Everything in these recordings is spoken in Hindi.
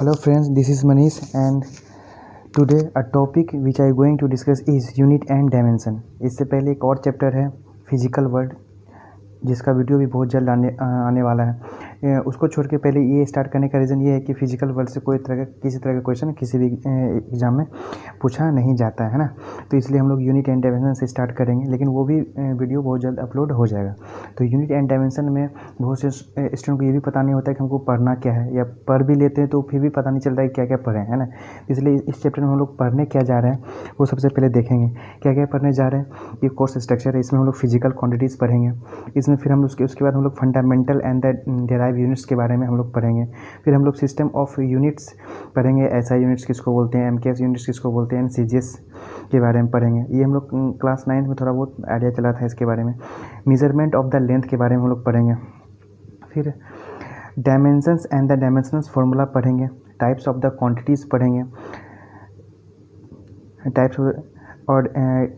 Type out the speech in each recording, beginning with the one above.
Hello friends, this is Manish and today a topic which I am going to discuss is unit and dimension। इससे पहले एक और चैप्टर है फिजिकल वर्ल्ड जिसका वीडियो भी बहुत जल्द आने वाला है। उसको छोड़ के पहले ये स्टार्ट करने का रीज़न ये है कि फिजिकल वर्ल्ड से किसी तरह का क्वेश्चन किसी भी एग्ज़ाम में पूछा नहीं जाता है ना, तो इसलिए हम लोग यूनिट एंड डायमेंशन से स्टार्ट करेंगे, लेकिन वो भी वीडियो बहुत जल्द अपलोड हो जाएगा। तो यूनिट एंड डायमेंशन में बहुत से स्टूडेंट को ये भी पता नहीं होता है कि हमको पढ़ना क्या है, या पढ़ भी लेते हैं तो फिर भी पता नहीं चलता है क्या क्या पढ़ें, है ना। इसलिए इस चैप्टर में हम लोग पढ़ने क्या जा रहे हैं वो सबसे पहले देखेंगे। क्या क्या पढ़ने जा रहे हैं, ये कोर्स स्ट्रक्चर है। इसमें हम लोग फिजिकल क्वांटिटीज़ पढ़ेंगे, इसमें फिर हम उसके बाद हम लोग fundamental and the derive units के बारे में हम लोग पढ़ेंगे। फिर हम लोग सिस्टम ऑफ यूनिट्स पढ़ेंगे, एसआई यूनिट्स किसको बोलते हैं, एमकेएस यूनिट्स किसको बोलते हैं, सीजीएस के बारे में पढ़ेंगे। ये हम लोग क्लास 9 में थोड़ा बहुत आइडिया चला था इसके बारे में। मेजरमेंट ऑफ द लेंथ के बारे में हम लोग पढ़ेंगे। फिर dimensions and the dimensional formula पढ़ेंगे, टाइप्स ऑफ द क्वांटिटीज़ पढ़ेंगे, टाइप्स और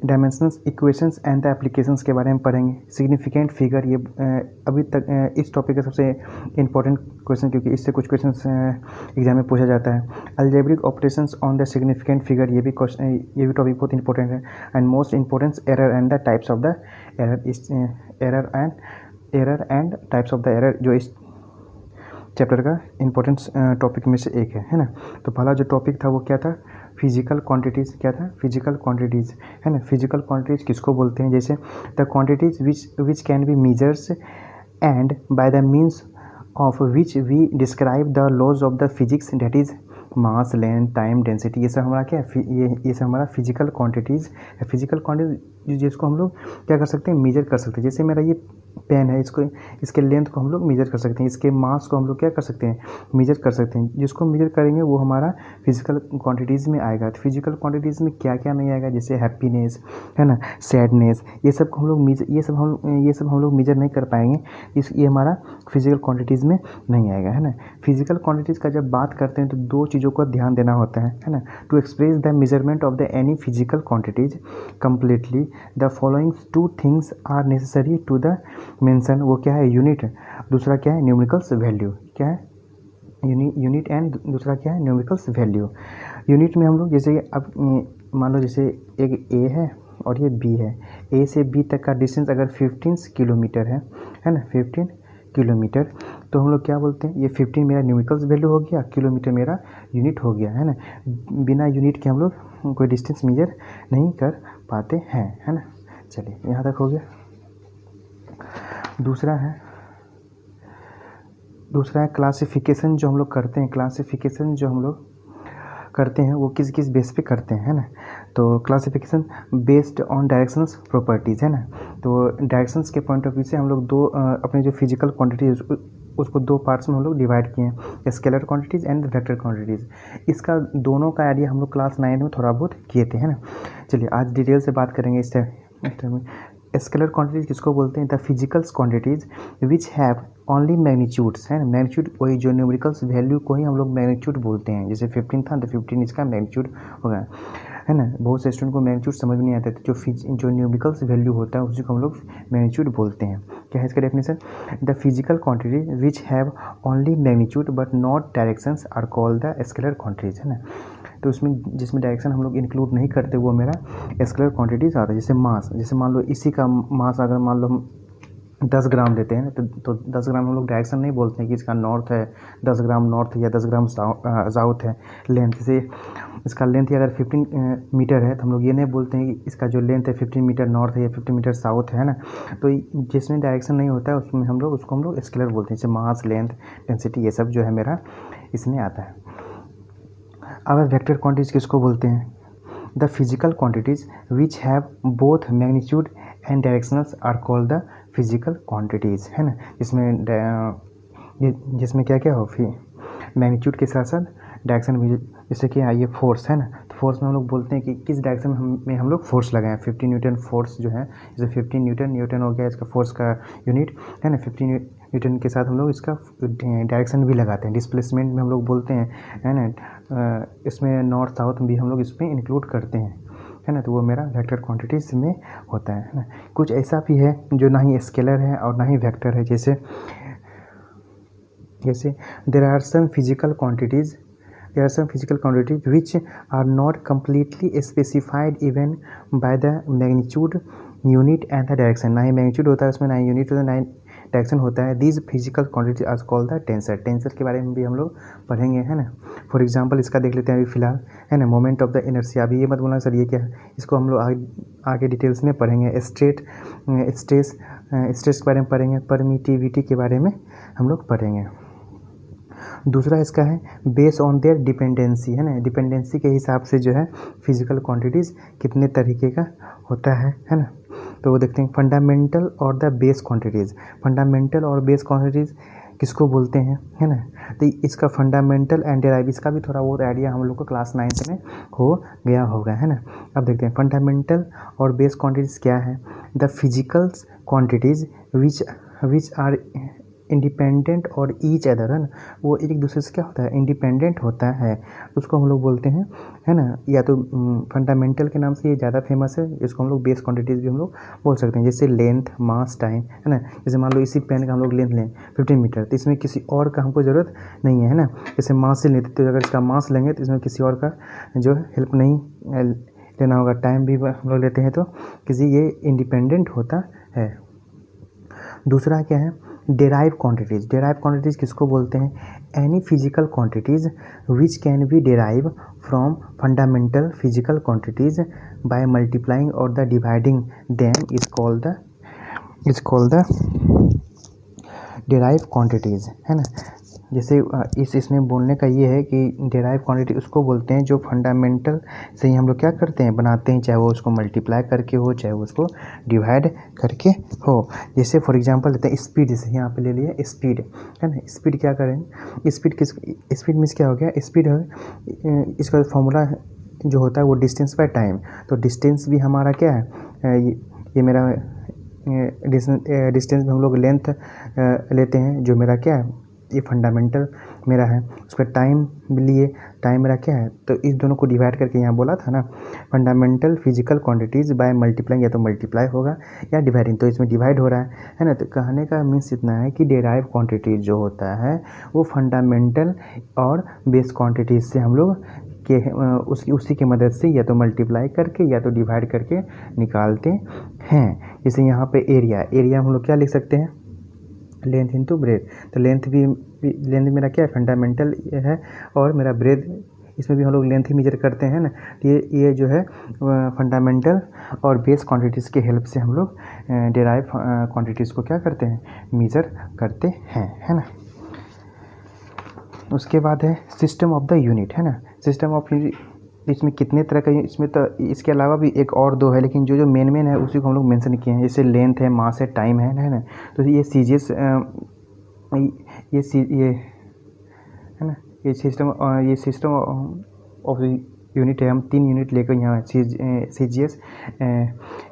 dimensional equations and the applications के बारे में पढ़ेंगे। सिग्निफिकेंट फिगर, ये अभी तक इस टॉपिक का सबसे इम्पोर्टेंट क्वेश्चन, क्योंकि इससे कुछ क्वेश्चंस एग्जाम में पूछा जाता है। Algebraic operations on the significant figure, ये भी टॉपिक बहुत इंपॉर्टेंट है। And most important error and the types of the error and types of the error, जो इस चैप्टर का इम्पोर्टेंट टॉपिक में से एक है ना। तो पहला जो टॉपिक था वो क्या था, फिजिकल क्वांटिटीज़। क्या था, फिजिकल क्वांटिटीज़, है ना। फिजिकल क्वांटिटीज़ किसको बोलते हैं, जैसे the quantities which can be measures and by the means of which we describe the laws of the physics, that is mass, length, time, density. ये सब हमारा क्या है, ये सब हमारा फिजिकल क्वांटिटीज़ है। फिजिकल क्वांटिटीज जिसको हम लोग क्या कर सकते हैं, मेजर कर सकते हैं। जैसे मेरा ये पेन है, इसके लेंथ को हम लोग मेजर कर सकते हैं, इसके मास को हम लोग क्या कर सकते हैं, मेजर कर सकते हैं। जिसको मेजर करेंगे वो हमारा फिजिकल क्वांटिटीज़ में आएगा। तो फिजिकल क्वांटिटीज़ में क्या क्या नहीं आएगा, जैसे हैप्पीनेस, है ना, सैडनेस, ये सब हम लोग मेजर नहीं कर पाएंगे। ये हमारा फिजिकल क्वांटिटीज़ में नहीं आएगा, है ना। फिजिकल क्वांटिटीज़ का जब बात करते हैं तो दो चीज़ों का ध्यान देना होता है ना। To express the measurement of the any physical quantities completely the following two things are necessary to the mention. वो क्या है, यूनिट, दूसरा क्या है, न्यूमेरिकल्स वैल्यू। क्या है, यूनिट एंड दूसरा क्या है, न्यूमेरिकल्स वैल्यू। यूनिट में हम लोग जैसे अब मान लो जैसे एक ए है और ये बी है, ए से बी तक का डिस्टेंस अगर 15 किलोमीटर है ना, 15 किलोमीटर, तो हम लोग क्या बोलते हैं, ये 15 मेरा न्यूमेरिकल्स वैल्यू हो गया, किलोमीटर मेरा यूनिट हो गया, है ना। बिना यूनिट के हम लोग कोई डिस्टेंस मेजर नहीं कर पाते हैं, है ना। चलिए यहाँ तक हो गया। दूसरा है क्लासिफिकेशन जो हम लोग करते हैं। क्लासिफिकेशन जो हम लोग करते हैं वो किस किस बेस पे करते हैं, है ना। तो classification based on directions properties, है ना। तो डायरेक्शंस के पॉइंट ऑफ व्यू से हम लोग दो अपने जो फिजिकल क्वांटिटीज उसको दो पार्ट्स में हम लोग डिवाइड किए हैं, scalar quantities and vector quantities. इसका दोनों का आइडिया हम लोग क्लास 9 में थोड़ा बहुत किए थे, है ना। चलिए आज डिटेल से बात करेंगे इस टाइम में। स्केलर क्वांटिटीज किसको बोलते हैं, the physicals quantities which have only magnitudes, है ना। मैग्नीट्यूड वही जो न्यूमेरिकल्स वैल्यू को ही हम लोग मैग्नीट्यूड बोलते हैं। जैसे 15 था तो 15 इसका मैग्नीट्यूड होगा, है ना। बहुत से स्टूडेंट को मैग्नीट्यूड समझ नहीं आता था। जो न्यूमेरिकल्स वैल्यू होता है उसी को हम लोग मैग्नीट्यूड बोलते हैं। क्या है इसका definition, the physical quantity which have only magnitude but not directions are called the scalar quantities, है ना। तो उसमें जिसमें डायरेक्शन हम लोग इंक्लूड नहीं करते वो मेरा स्केलर क्वांटिटीज आता है। जैसे मास, जैसे मान लो इसी का मास अगर मान लो हम 10 ग्राम लेते हैं तो 10 ग्राम हम लोग डायरेक्शन नहीं बोलते हैं कि इसका नॉर्थ है 10 ग्राम नॉर्थ या 10 ग्राम साउथ है। लेंथ से इसका लेंथ ही अगर 15 मीटर है तो हम लोग ये नहीं बोलते हैं कि इसका जो लेंथ है 15 मीटर नॉर्थ है या 15 मीटर साउथ है ना। तो जिसमें डायरेक्शन नहीं होता है उसमें उसको हम लोग स्केलर बोलते हैं। जैसे मास, लेंथ, डेंसिटी, ये सब जो है मेरा इसमें आता है। अब वेक्टर क्वांटिटीज किसको बोलते हैं, the physical quantities which have both magnitude and directionals are called the physical quantities, है ना। जिसमें क्या क्या हो, मैग्नीट्यूड के साथ साथ डायरेक्शन भी। जैसे कि ये फोर्स है ना, तो फोर्स में हम लोग बोलते हैं कि किस डायरेक्शन में हम लोग फोर्स लगाएं। 15 न्यूटन फोर्स जो है, जैसे 15 न्यूटन हो गया इसका फोर्स का यूनिट, है ना। 15 न्यूटन के साथ हम लोग इसका डायरेक्शन भी लगाते हैं। डिस्प्लेसमेंट में हम लोग बोलते हैं, है ना। इसमें नॉर्थ साउथ भी हम लोग इसमें इंक्लूड करते हैं, है ना। तो वो मेरा वेक्टर क्वांटिटीज़ में होता है ना। कुछ ऐसा भी है जो ना ही स्केलर है और ना ही वेक्टर है। जैसे there are some physical quantities there are some physical quantities which are not completely specified even by the magnitude unit and the direction. ना ही मैग्नीट्यूड होता है उसमें, ना ही यूनिट होता है, ना ही डायरेक्शन होता है। These physical quantities are called the tensor. Tensor के बारे में भी हम लोग पढ़ेंगे, है ना। फॉर एग्जांपल इसका देख लेते हैं अभी फिलहाल, है ना। मोमेंट ऑफ द इनर्शिया, अभी ये मत बोलना सर ये क्या है, इसको हम लोग आगे डिटेल्स में पढ़ेंगे। स्ट्रेस के बारे में पढ़ेंगे, परमिटिविटी के बारे में हम लोग पढ़ेंगे। दूसरा इसका है बेस ऑन देयर डिपेंडेंसी, है ना। डिपेंडेंसी के हिसाब से जो है फिजिकल क्वांटिटीज़ कितने तरीके का होता है ना। तो वो देखते हैं फंडामेंटल और द बेस क्वांटिटीज़। फंडामेंटल और बेस क्वांटिटीज़ किसको बोलते हैं, है ना। तो इसका फंडामेंटल एंड डेराइव, इसका भी थोड़ा बहुत आइडिया हम लोग को क्लास 9 में हो गया होगा, है ना। अब देखते हैं फंडामेंटल और बेस क्वांटिटीज़ क्या है। The physical quantities which are independent और ईच अदर, है ना। वो एक दूसरे से क्या होता है, इंडिपेंडेंट होता है, उसको हम लोग बोलते हैं, है ना। या तो फंडामेंटल के नाम से ये ज़्यादा फेमस है, इसको हम लोग बेस क्वांटिटीज़ भी हम लोग बोल सकते हैं। जैसे लेंथ, मास, टाइम, है ना। जैसे मान लो इसी पेन का हम लोग लेंथ लें 15 मीटर, तो इसमें किसी और का हमको ज़रूरत नहीं है ना। जैसे मास से लेते तो अगर इसका मास लेंगे तो इसमें किसी और का जो हेल्प नहीं लेना होगा। टाइम भी हम लोग लेते हैं तो किसी ये इंडिपेंडेंट होता है। दूसरा क्या है डेराइव क्वांटिटीज़। डेराइव क्वांटिटीज़ किसको बोलते हैं, any physical quantities which can be derive from fundamental physical quantities by multiplying और the dividing them is called the derive quantities, है ना। जैसे इसमें बोलने का ये है कि डेराइव क्वांटिटी उसको बोलते हैं जो फंडामेंटल से ही हम लोग क्या करते हैं, बनाते हैं, चाहे वो उसको मल्टीप्लाई करके हो, चाहे वो उसको डिवाइड करके हो। जैसे फॉर एग्जांपल लेते हैं स्पीड, जैसे यहाँ पे ले लिए स्पीड, है ना। स्पीड क्या करें, स्पीड मीन्स क्या हो गया, स्पीड है इसका फॉर्मूला जो होता है वो डिस्टेंस बाय टाइम। तो डिस्टेंस भी हमारा क्या है, ये मेरा डिस्टेंस में हम लोग लेंथ लेते हैं, जो मेरा क्या है, ये फंडामेंटल मेरा है। उस पर टाइम भी लिए, टाइम मेरा क्या है, तो इस दोनों को डिवाइड करके यहाँ बोला था ना fundamental physical quantities by multiplying, या तो मल्टीप्लाई होगा या डिवाइडिंग, तो इसमें डिवाइड हो रहा है ना। तो कहने का मीन्स इतना है कि डेराइव क्वांटिटीज़ जो होता है वो फंडामेंटल और बेस क्वांटिटीज़ से हम लोग के उसी की मदद से या तो मल्टीप्लाई करके या तो डिवाइड करके निकालते हैं। जैसे यहाँ पे एरिया हम लोग क्या लिख सकते हैं, लेंथ इंटू ब्रेथ। तो लेंथ मेरा क्या है, फंडामेंटल है, और मेरा ब्रेथ, इसमें भी हम लोग लेंथ ही मेजर करते हैं ना। तो ये जो है फंडामेंटल और बेस क्वांटिटीज़ के हेल्प से हम लोग डेराइव क्वांटिटीज़ को क्या करते हैं, मेजर करते हैं, है ना। उसके बाद है सिस्टम ऑफ द यूनिट, है ना। सिस्टम ऑफ यूनिट, इसमें कितने तरह का, इसमें तो इसके अलावा भी एक और दो है, लेकिन जो मेन है उसी को हम लोग मेंशन किए हैं। जैसे लेंथ है, मास है, टाइम है ना। तो ये सीजीएस ये है ना, ये सिस्टम ऑफ यूनिट है। हम 3 यूनिट लेकर यहाँ सीजीएस,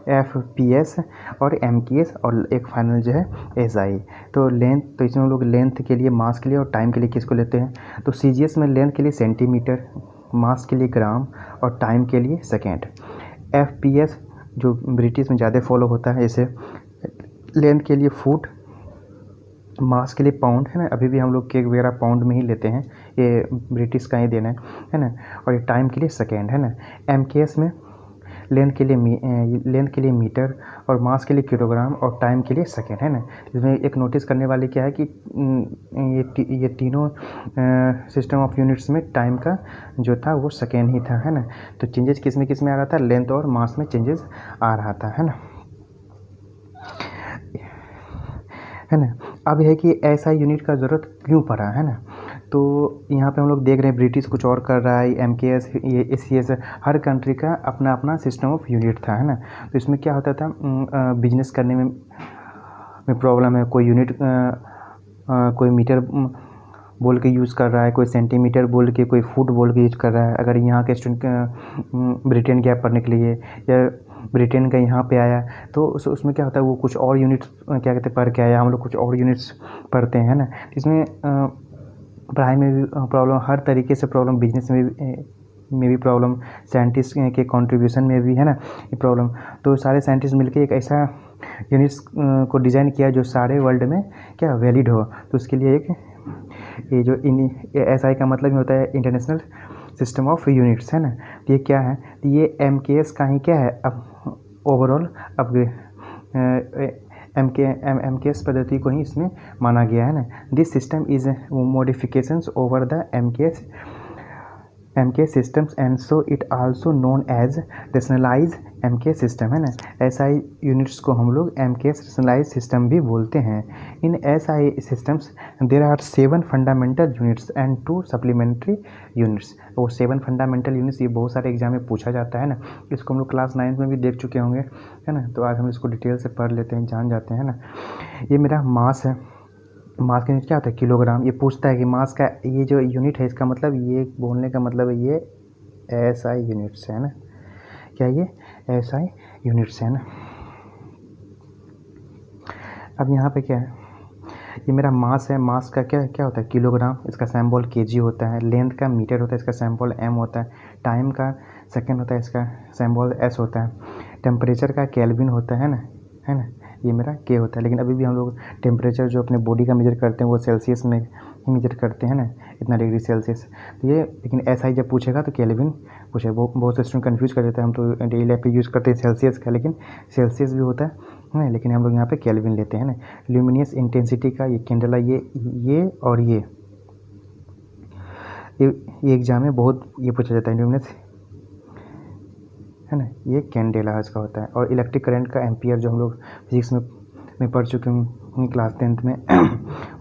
एफपीएस और एमकेएस, और एक फाइनल जो है एसआई। तो लेंथ, तो इसमें हम लोग लेंथ के लिए, मास के लिए और टाइम के लिए किसको लेते हैं, तो सीजीएस में लेंथ के लिए सेंटीमीटर, मास के लिए ग्राम और टाइम के लिए सेकेंड। एफपीएस जो ब्रिटिश में ज़्यादा फॉलो होता है, जैसे लेंथ के लिए फुट, मास के लिए पाउंड, है ना। अभी भी हम लोग केक वगैरह पाउंड में ही लेते हैं, ये ब्रिटिश का ही देना है ना। और ये टाइम के लिए सेकेंड, है ना। एमकेएस में लेंथ के लिए मीटर और मास के लिए किलोग्राम और टाइम के लिए सेकेंड, है ना। इसमें एक नोटिस करने वाली क्या है कि ये तीनों सिस्टम ऑफ यूनिट्स में टाइम का जो था वो सेकेंड ही था, है ना। तो चेंजेस किस में आ रहा था, लेंथ और मास में चेंजेस आ रहा था, है ना। अब है कि ऐसा यूनिट का ज़रूरत क्यों पड़ा, है ना। तो यहाँ पे हम लोग देख रहे हैं ब्रिटिश कुछ और कर रहा है, एमकेएस, ये एसीएस, हर कंट्री का अपना अपना सिस्टम ऑफ यूनिट था, है ना। तो इसमें क्या होता था, बिजनेस करने में प्रॉब्लम है, कोई यूनिट कोई मीटर बोल के यूज़ कर रहा है, कोई सेंटीमीटर बोल के, कोई फुट बोल के यूज़ कर रहा है। अगर यहाँ के स्टूडेंट ब्रिटेन गया पढ़ने के लिए, या ब्रिटेन का यहाँ पे आया, तो उसमें क्या होता है, वो कुछ और यूनिट्स क्या कहते हैं पढ़ के आया, हम लोग कुछ और यूनिट्स पढ़ते हैं ना। इसमें पढ़ाई में भी प्रॉब्लम, हर तरीके से प्रॉब्लम, बिजनेस में भी प्रॉब्लम, साइंटिस्ट के कंट्रीब्यूशन में भी, है ना, ये प्रॉब्लम। तो सारे साइंटिस्ट मिलके एक ऐसा यूनिट्स को डिज़ाइन किया जो सारे वर्ल्ड में क्या वैलिड हो। तो उसके लिए एक ये जो SI का मतलब ही होता है इंटरनेशनल सिस्टम ऑफ यूनिट्स, है ना। तो ये क्या है, तो ये MKS का ही क्या है, अब ओवरऑल अपग्रेड MKS पद्धति को ही इसमें माना गया है ना। This system is modifications over the MK systems and so it also known as rationalized MK system, है ना। SI यूनिट्स को हम लोग MK rationalized system भी बोलते हैं। इन SI systems there are 7 fundamental units and 2 supplementary units। वो 7 fundamental units, ये बहुत सारे एग्जाम में पूछा जाता है ना। इसको हम लोग क्लास 9 में भी देख चुके होंगे, है ना। तो आज हम इसको डिटेल से पढ़ लेते हैं, जान जाते हैं ना। ये मेरा मास है, मास का यूनिट क्या होता है, किलोग्राम। ये पूछता है कि मास का ये जो यूनिट है, इसका मतलब ये बोलने का मतलब है ये SI यूनिट्स है ना। क्या ये SI यूनिट्स है ना। अब यहाँ पे क्या है, ये मेरा मास है, मास का क्या क्या होता है, किलोग्राम। इसका सिंबल kg होता है। लेंथ का मीटर होता है, इसका सिंबल m होता है। टाइम का सेकेंड होता है, इसका सिंबल s होता है। टेम्परेचर का केल्विन होता है ना। ये मेरा K होता है। लेकिन अभी भी हम लोग टेम्परेचर जो अपने बॉडी का मेजर करते हैं वो सेल्सियस में ही मेजर करते हैं ना, इतना डिग्री सेल्सियस। तो ये लेकिन SI जब पूछेगा तो केल्विन पूछे। वो बहुत से स्टूडेंट कन्फ्यूज़ कर देते हैं। हम तो डेली लाइफ पे यूज़ करते हैं सेल्सियस का, लेकिन सेल्सियस भी होता है ना, लेकिन हम लोग यहाँ पे केल्विन लेते हैं ना। ल्यूमिनियस इंटेंसिटी का ये कैंडला, ये और ये एग्जाम में बहुत ये पूछा जाता है, ल्यूमिनियस, है ना। ये कैंडेला इसका होता है। और इलेक्ट्रिक करंट का एम्पियर, जो हम लोग फिजिक्स में पढ़ चुके हैं क्लास 10th में।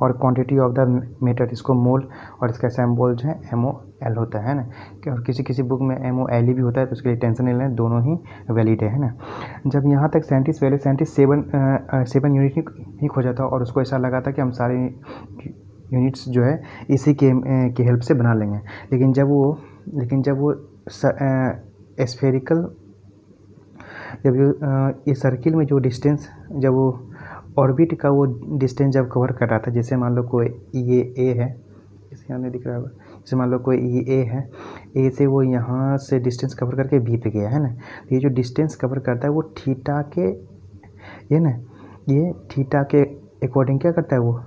और क्वांटिटी ऑफ द मैटर, इसको मोल, और इसका सिंबल जो है MOL होता है ना। और किसी बुक में MOLE भी होता है, तो उसके लिए टेंशन नहीं लेना, दोनों ही वैलिड है ना। जब यहाँ तक साइंटिस्ट 7 यूनिट ही खोजा था, और उसको ऐसा लगा था कि हम सारे यूनिट्स जो है इसी के हेल्प से बना लेंगे। लेकिन जब वो स्फेरिकल, जब ये सर्किल में जो डिस्टेंस, जब वो ऑर्बिट का वो डिस्टेंस जब कवर कर रहा था, जैसे मान लो कोई ये A है, इसे हमें दिख रहा होगा, जैसे मान लो कोई ये A है, A से वो यहाँ से डिस्टेंस कवर करके B पे गया, है ना। तो ये जो डिस्टेंस कवर करता है वो थीटा के, ये ना, ये थीटा के अकॉर्डिंग क्या करता है, वो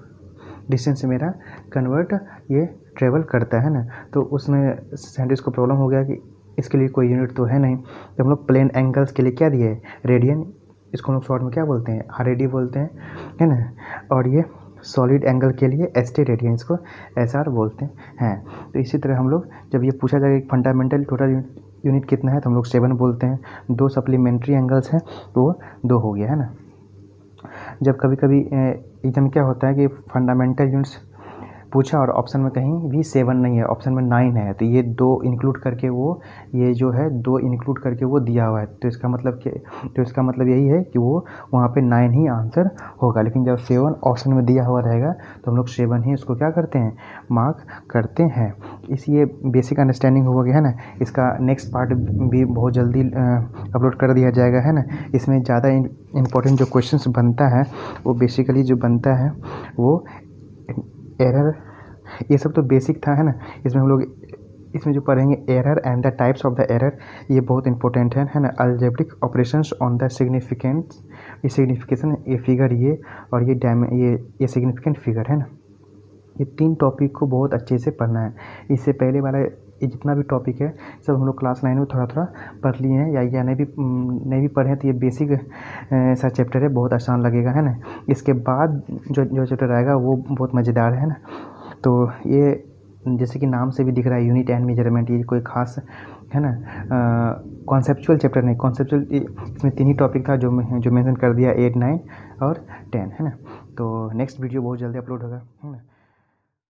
डिस्टेंस से मेरा कन्वर्ट ये ट्रेवल करता है ना। तो उसमें साइंटिस्ट को प्रॉब्लम हो गया कि इसके लिए कोई यूनिट तो है नहीं। तो हम लोग प्लेन एंगल्स के लिए क्या दिए, रेडियन, इसको हम लोग शॉर्ट में क्या बोलते हैं, RAD बोलते हैं, है ना। और ये सॉलिड एंगल के लिए ST रेडियन, इसको SR बोलते हैं। तो इसी तरह हम लोग जब ये पूछा जाएगा कि फंडामेंटल टोटल यूनिट कितना है, तो हम लोग 7 बोलते हैं। 2 सप्लीमेंट्री एंगल्स हैं तो वो 2 हो गया, है ना। जब कभी कभी एग्जाम क्या होता है कि फंडामेंटल यूनिट्स पूछा और ऑप्शन में कहीं भी 7 नहीं है, ऑप्शन में 9 है, तो ये 2 इंक्लूड करके वो, ये जो है 2 इंक्लूड करके वो दिया हुआ है। तो इसका मतलब यही है कि वो वहाँ पे 9 ही आंसर होगा। लेकिन जब 7 ऑप्शन में दिया हुआ रहेगा तो हम लोग 7 ही उसको क्या करते हैं, मार्क करते हैं। ये बेसिक अंडरस्टैंडिंग हो गया, है ना। इसका नेक्स्ट पार्ट भी बहुत जल्दी अपलोड कर दिया जाएगा, है ना। इसमें ज़्यादा इम्पोर्टेंट जो क्वेश्चंस बनता है, वो बेसिकली जो बनता है वो एरर, ये सब तो बेसिक था, है ना। इसमें हम लोग इसमें जो पढ़ेंगे error and the types of the error, ये बहुत इंपॉर्टेंट है ना। Algebraic operations on the significance, ये सिग्निफिकेशन, ये फिगर, ये और ये सिग्निफिकेंट फिगर, है ना। ये 3 टॉपिक को बहुत अच्छे से पढ़ना है। इससे पहले वाला ये जितना भी टॉपिक है सब हम लोग क्लास 9 में थोड़ा थोड़ा पढ़ लिए हैं, या नहीं भी पढ़े, तो ये बेसिक सा चैप्टर है, बहुत आसान लगेगा, है ना। इसके बाद जो चैप्टर आएगा वो बहुत मज़ेदार है ना। तो ये जैसे कि नाम से भी दिख रहा है, यूनिट एंड मेजरमेंट, ये कोई खास, है ना, कॉन्सेप्चुअल चैप्टर नहीं। कॉन्सेप्चुअल इसमें 3 ही टॉपिक था जो मेंशन कर दिया, 8, 9 और 10, है ना। तो नेक्स्ट वीडियो बहुत जल्दी अपलोड होगा।